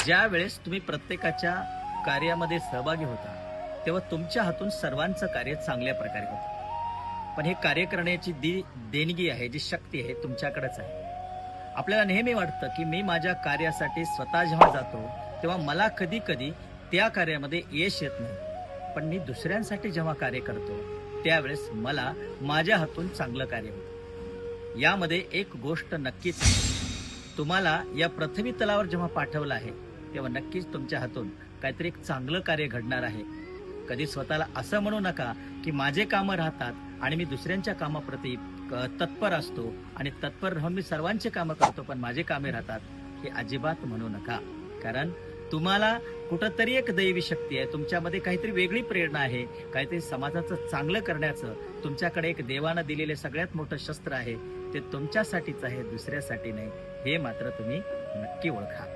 ज्या वेळेस तुम्ही प्रत्येकाच्या कार्यामध्ये सहभागी होता तेव्हा तुमच्या हातून सर्वांचं कार्य चांगल्या प्रकारे होतं. पण हे कार्य करण्याची देणगी आहे, जी शक्ती आहे तुमच्याकडेच आहे. आपल्याला नेहमी वाटतं की मी माझ्या कार्यासाठी स्वतः जेव्हा जातो तेव्हा मला कधी कधी त्या कार्यामध्ये यश येत नाही, पण मी दुसऱ्यांसाठी जेव्हा कार्य करतो त्यावेळेस मला माझ्या हातून चांगलं कार्य होतं. यामध्ये एक गोष्ट नक्कीच तुम्हाला या पृथ्वी तलावर जेव्हा पाठवलं आहे तेव्हा नक्कीच तुमच्या हातून काहीतरी एक चांगलं कार्य घडणार आहे. कधी स्वतःला असं म्हणू नका की माझे कामं राहतात आणि मी दुसऱ्यांच्या कामाप्रती तत्पर असतो आणि तत्पर राहून मी सर्वांचे कामं करतो पण माझे कामे राहतात, हे अजिबात म्हणू नका. कारण तुम्हाला कुठंतरी एक दैवी शक्ती आहे, तुमच्यामध्ये काहीतरी वेगळी प्रेरणा आहे, काहीतरी समाजाचं चांगलं करण्याचं तुमच्याकडे एक देवानं दिलेले सगळ्यात मोठं शस्त्र आहे. ते तुमच्यासाठीच आहे, दुसऱ्यासाठी नाही. हे मात्र तुम्ही नक्की ओळखा.